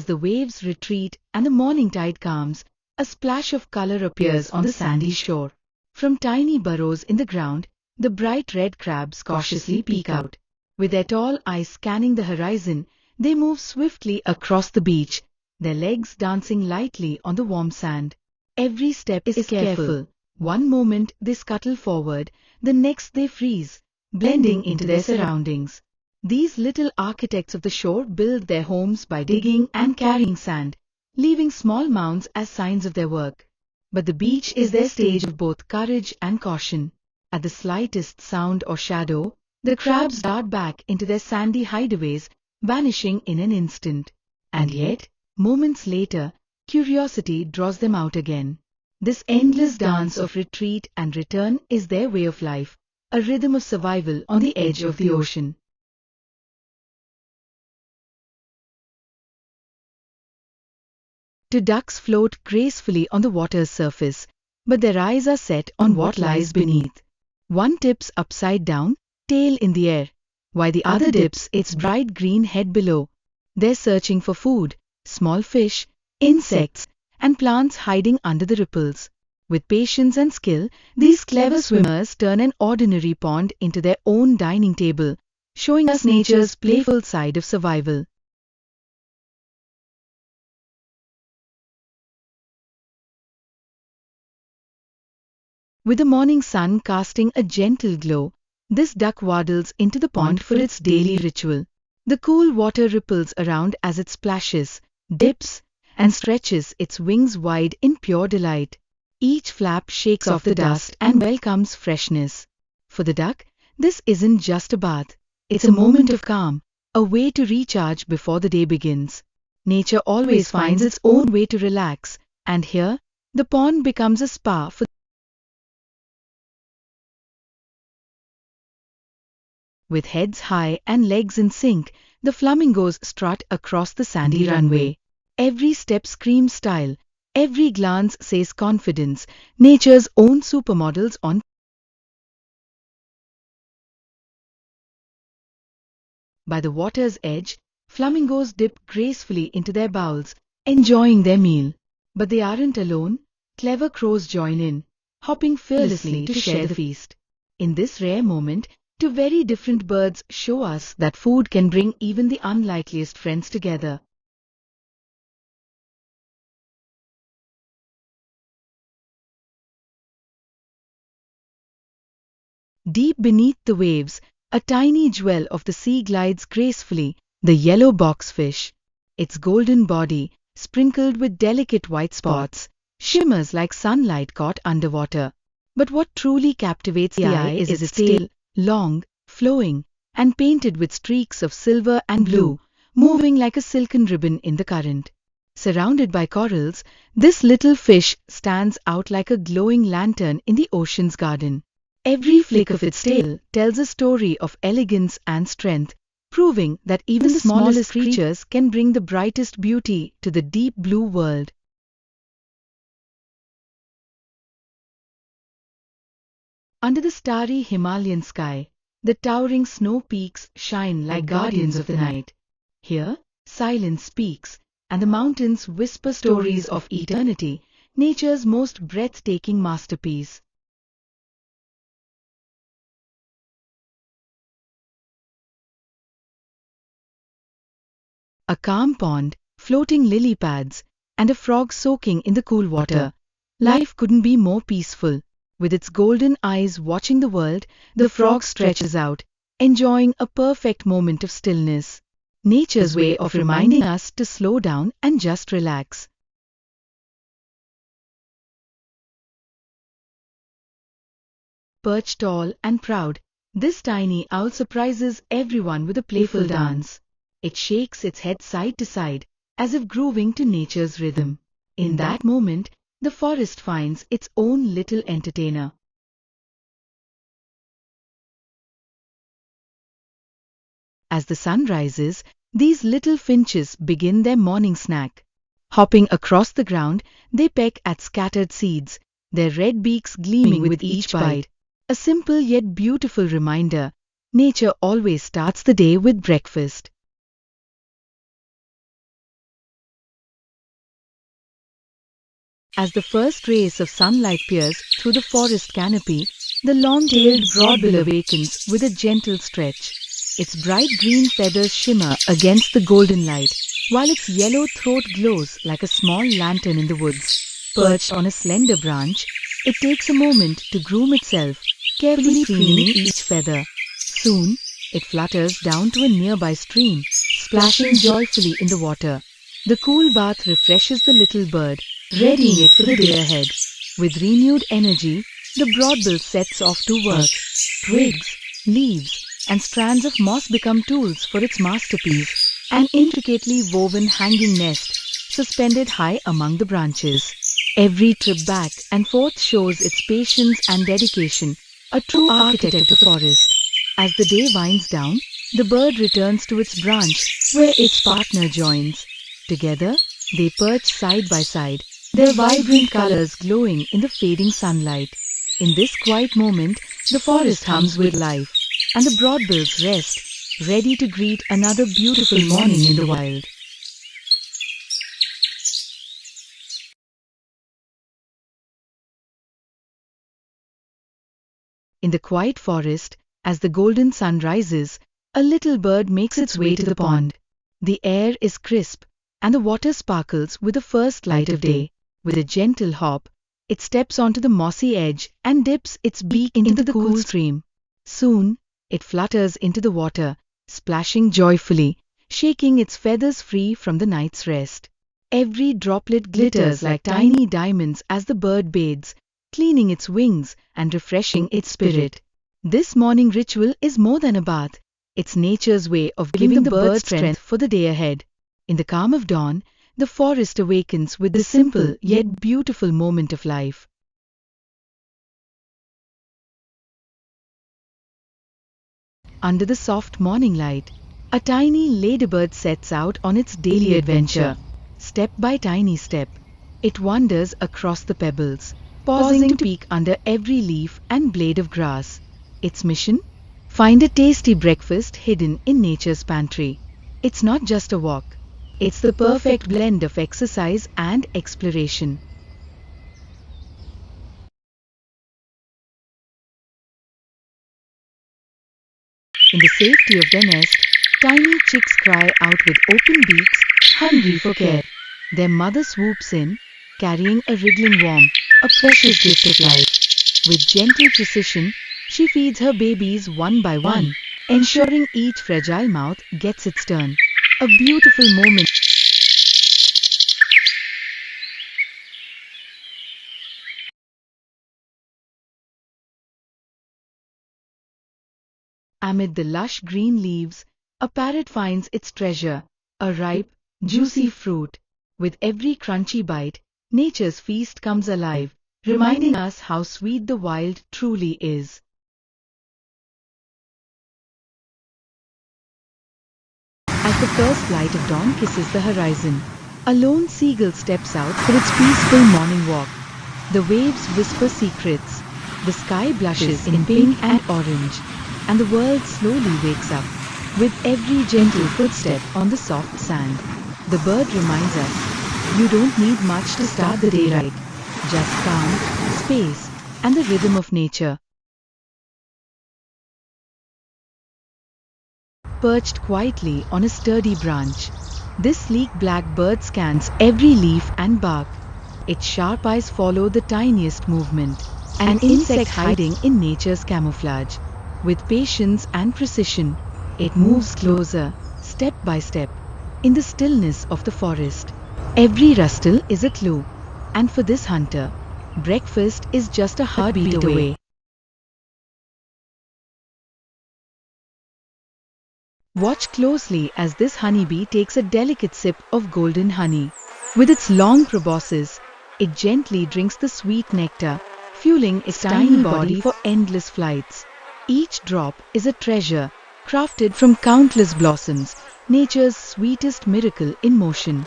As the waves retreat and the morning tide calms, a splash of color appears on the sandy shore. From tiny burrows in the ground, the bright red crabs cautiously peek out. With their tall eyes scanning the horizon, they move swiftly across the beach, their legs dancing lightly on the warm sand. Every step is careful. One moment they scuttle forward, the next they freeze, blending into their surroundings. These little architects of the shore build their homes by digging and carrying sand, leaving small mounds as signs of their work. But the beach is their stage of both courage and caution. At the slightest sound or shadow, the crabs dart back into their sandy hideaways, vanishing in an instant. And yet, moments later, curiosity draws them out again. This endless dance of retreat and return is their way of life, a rhythm of survival on the edge of the ocean. Two ducks float gracefully on the water's surface, but their eyes are set on what lies beneath. One tips upside down, tail in the air, while the other dips its bright green head below. They're searching for food, small fish, insects, and plants hiding under the ripples. With patience and skill, these clever swimmers turn an ordinary pond into their own dining table, showing us nature's playful side of survival. With the morning sun casting a gentle glow, this duck waddles into the pond for its daily ritual. The cool water ripples around as it splashes, dips, and stretches its wings wide in pure delight. Each flap shakes off the dust and welcomes freshness. For the duck, this isn't just a bath. It's a moment of calm, a way to recharge before the day begins. Nature always finds its own way to relax, and here, the pond becomes a spa for With heads high and legs in sync, the flamingos strut across the sandy runway. Every step screams style, every glance says confidence, nature's own supermodels on. By the water's edge, flamingos dip gracefully into their bowls, enjoying their meal. But they aren't alone. Clever crows join in, hopping fearlessly to share the feast. In this rare moment, two very different birds show us that food can bring even the unlikeliest friends together. Deep beneath the waves, a tiny jewel of the sea glides gracefully, the yellow boxfish. Its golden body, sprinkled with delicate white spots, shimmers like sunlight caught underwater. But what truly captivates the eye is its tail, long, flowing, and painted with streaks of silver and blue, moving like a silken ribbon in the current. Surrounded by corals, this little fish stands out like a glowing lantern in the ocean's garden. Every flick of its tail tells a story of elegance and strength, proving that even the smallest creatures can bring the brightest beauty to the deep blue world. Under the starry Himalayan sky, the towering snow peaks shine like guardians of the night. Here, silence speaks, and the mountains whisper stories of eternity, nature's most breathtaking masterpiece. A calm pond, floating lily pads, and a frog soaking in the cool water. Life couldn't be more peaceful. With its golden eyes watching the world, the frog stretches out, enjoying a perfect moment of stillness. Nature's way of reminding us to slow down and just relax. Perched tall and proud, this tiny owl surprises everyone with a playful dance. It shakes its head side to side, as if grooving to nature's rhythm. In that moment, the forest finds its own little entertainer. As the sun rises, these little finches begin their morning snack. Hopping across the ground, they peck at scattered seeds, their red beaks gleaming with each bite. A simple yet beautiful reminder, nature always starts the day with breakfast. As the first rays of sunlight pierce through the forest canopy, the long-tailed broadbill awakens with a gentle stretch. Its bright green feathers shimmer against the golden light, while its yellow throat glows like a small lantern in the woods. Perched on a slender branch, it takes a moment to groom itself, carefully preening each feather. Soon, it flutters down to a nearby stream, splashing joyfully in the water. The cool bath refreshes the little bird, readying it for the day ahead. With renewed energy, the broadbill sets off to work. Twigs, leaves, and strands of moss become tools for its masterpiece, an intricately woven hanging nest suspended high among the branches. Every trip back and forth shows its patience and dedication, a true architect of the forest. As the day winds down, the bird returns to its branch, where its partner joins. Together, they perch side by side, their vibrant colors glowing in the fading sunlight. In this quiet moment, the forest hums with life, and the broadbills rest, ready to greet another beautiful morning in the wild. In the quiet forest, as the golden sun rises, a little bird makes its way to the pond. The air is crisp, and the water sparkles with the first light of day. With a gentle hop, it steps onto the mossy edge and dips its beak into the cool stream. Soon, it flutters into the water, splashing joyfully, shaking its feathers free from the night's rest. Every droplet glitters like tiny diamonds as the bird bathes, cleaning its wings and refreshing its spirit. This morning ritual is more than a bath. It's nature's way of giving the bird strength for the day ahead. In the calm of dawn, the forest awakens with the simple yet beautiful moment of life. Under the soft morning light, a tiny ladybird sets out on its daily adventure. Step by tiny step, it wanders across the pebbles, pausing to peek under every leaf and blade of grass. Its mission? Find a tasty breakfast hidden in nature's pantry. It's not just a walk. It's the perfect blend of exercise and exploration. In the safety of their nest, tiny chicks cry out with open beaks, hungry for care. Their mother swoops in, carrying a wriggling worm, a precious gift of life. With gentle precision, she feeds her babies one by one, ensuring each fragile mouth gets its turn. A beautiful moment. Amid the lush green leaves, a parrot finds its treasure, a ripe, juicy fruit. With every crunchy bite, nature's feast comes alive, reminding us how sweet the wild truly is. As the first light of dawn kisses the horizon, a lone seagull steps out for its peaceful morning walk. The waves whisper secrets, the sky blushes in pink and orange, and the world slowly wakes up. With every gentle footstep on the soft sand, the bird reminds us, you don't need much to start the day right. Just calm, space, and the rhythm of nature. Perched quietly on a sturdy branch, this sleek black bird scans every leaf and bark. Its sharp eyes follow the tiniest movement, an insect hiding in nature's camouflage. With patience and precision, it moves closer, step by step, in the stillness of the forest. Every rustle is a clue, and for this hunter, breakfast is just a heartbeat away. Watch closely as this honeybee takes a delicate sip of golden honey. With its long proboscis, it gently drinks the sweet nectar, fueling its tiny body for endless flights. Each drop is a treasure, crafted from countless blossoms, nature's sweetest miracle in motion.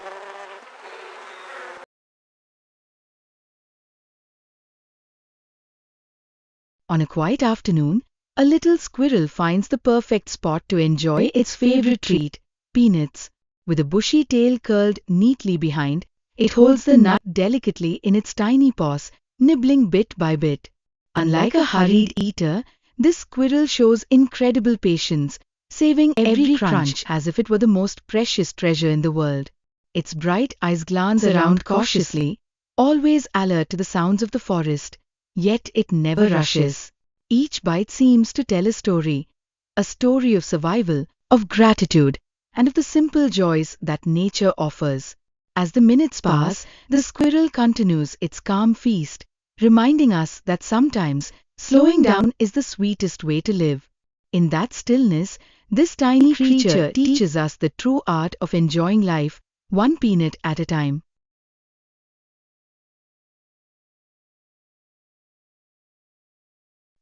On a quiet afternoon, a little squirrel finds the perfect spot to enjoy its favorite treat, peanuts. With a bushy tail curled neatly behind, It holds the nut delicately in its tiny paws, nibbling bit by bit. Unlike a hurried eater, this squirrel shows incredible patience, saving every crunch as if it were the most precious treasure in the world. Its bright eyes glance around cautiously, always alert to the sounds of the forest, yet it never rushes. Each bite seems to tell a story of survival, of gratitude, and of the simple joys that nature offers. As the minutes pass, the squirrel continues its calm feast, reminding us that sometimes slowing down is the sweetest way to live. In that stillness, this tiny creature teaches us the true art of enjoying life, one peanut at a time.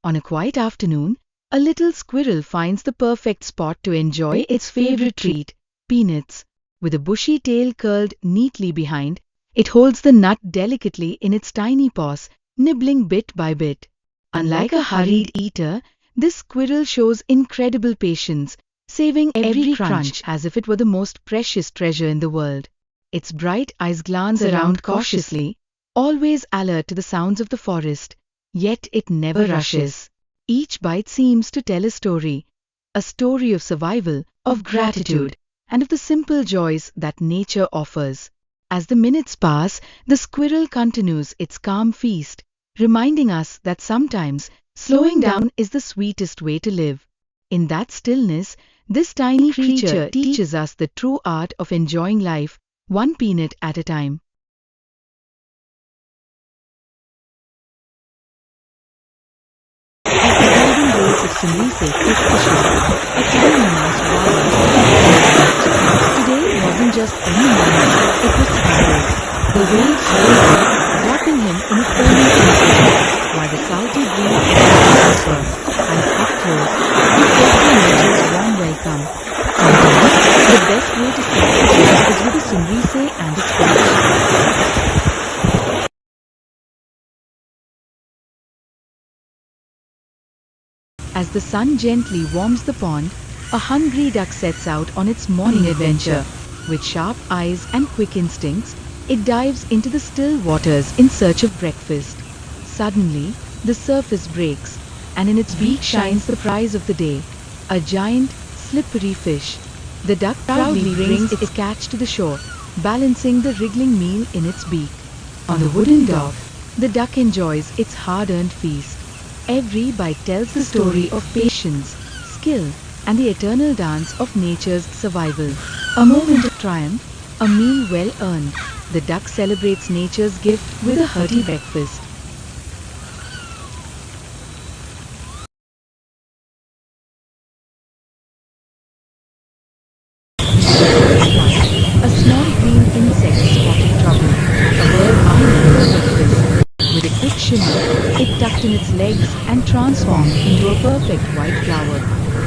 On a quiet afternoon, a little squirrel finds the perfect spot to enjoy its favorite treat, peanuts. With a bushy tail curled neatly behind, it holds the nut delicately in its tiny paws, nibbling bit by bit. Unlike a hurried eater, this squirrel shows incredible patience, saving every crunch as if it were the most precious treasure in the world. Its bright eyes glance around cautiously, always alert to the sounds of the forest, yet it never rushes. Each bite seems to tell a story of survival, of gratitude, and of the simple joys that nature offers. As the minutes pass, the squirrel continues its calm feast, reminding us that sometimes slowing down is the sweetest way to live. In that stillness, this tiny creature teaches us the true art of enjoying life, one peanut at a time. As the golden rays of sunrise kiss the shore, a tiny mouse waddles. Today wasn't just any morning, it was Friday. The waves rolled in, wrapping him in its early sunshine, while the salty breeze whispered, and up close, he felt the nature's warm welcome. Sometimes, the best way to start the day is with a sunrise and its perch. As the sun gently warms the pond, a hungry duck sets out on its morning adventure. With sharp eyes and quick instincts, it dives into the still waters in search of breakfast. Suddenly, the surface breaks, and in its beak shines the prize of the day, a giant, slippery fish. The duck proudly brings its catch to the shore, balancing the wriggling meal in its beak. On the wooden dock, the duck enjoys its hard-earned feast. Every bite tells the story of patience, skill, and the eternal dance of nature's survival. A moment of triumph, a meal well earned. The duck celebrates nature's gift with a hearty breakfast. A small green insect spotted trouble, a bird eyeing for breakfast. With a quick shimmer, it tucked in its legs and transformed into a perfect white flower.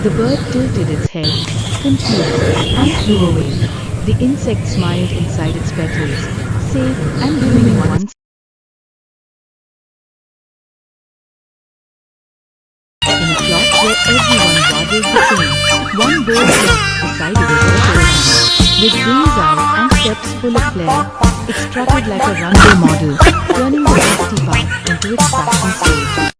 The bird tilted its head, confused, and flew away. The insect smiled inside its petals, safe and doing once in a flock where everyone waddled the same. One bird decided it was showtime. With wings out and steps full of flair, it strutted like a runway model, turning the dusty path into its fashion stage.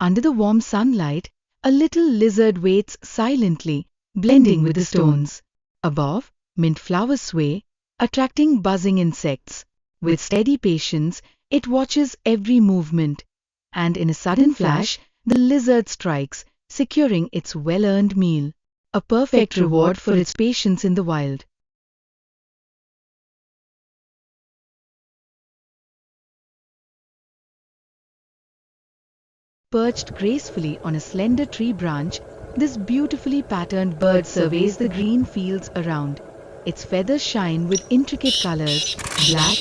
Under the warm sunlight, a little lizard waits silently, blending with the stones. Above, mint flowers sway, attracting buzzing insects. With steady patience, it watches every movement, and in a sudden flash, the lizard strikes, securing its well-earned meal, a perfect reward for its patience in the wild. Perched gracefully on a slender tree branch, this beautifully patterned bird surveys the green fields around. Its feathers shine with intricate colors, black,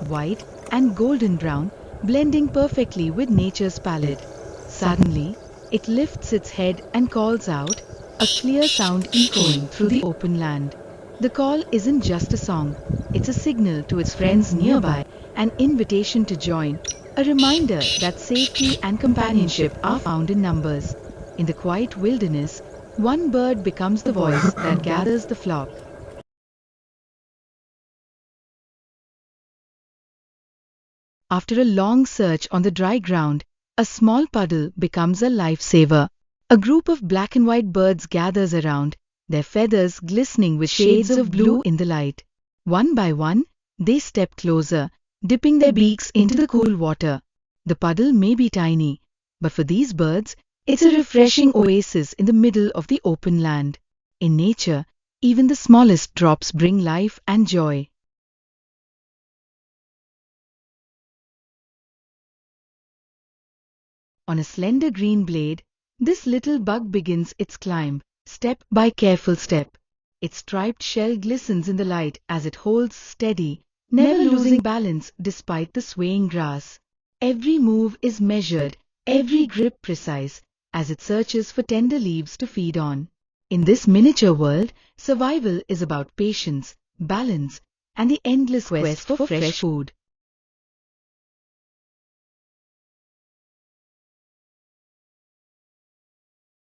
white, and golden brown, blending perfectly with nature's palette. Suddenly, it lifts its head and calls out, a clear sound echoing through the open land. The call isn't just a song, it's a signal to its friends nearby, an invitation to join, a reminder that safety and companionship are found in numbers. In the quiet wilderness, one bird becomes the voice that gathers the flock. After a long search on the dry ground, a small puddle becomes a lifesaver. A group of black and white birds gathers around, their feathers glistening with shades of blue in the light. One by one, they step closer, dipping their beaks into the cool water. The puddle may be tiny, but for these birds, it's a refreshing oasis in the middle of the open land. In nature, even the smallest drops bring life and joy. On a slender green blade, this little bug begins its climb, step by careful step. Its striped shell glistens in the light as it holds steady, never losing balance despite the swaying grass. Every move is measured, every grip precise, as it searches for tender leaves to feed on. In this miniature world, survival is about patience, balance, and the endless quest for fresh food.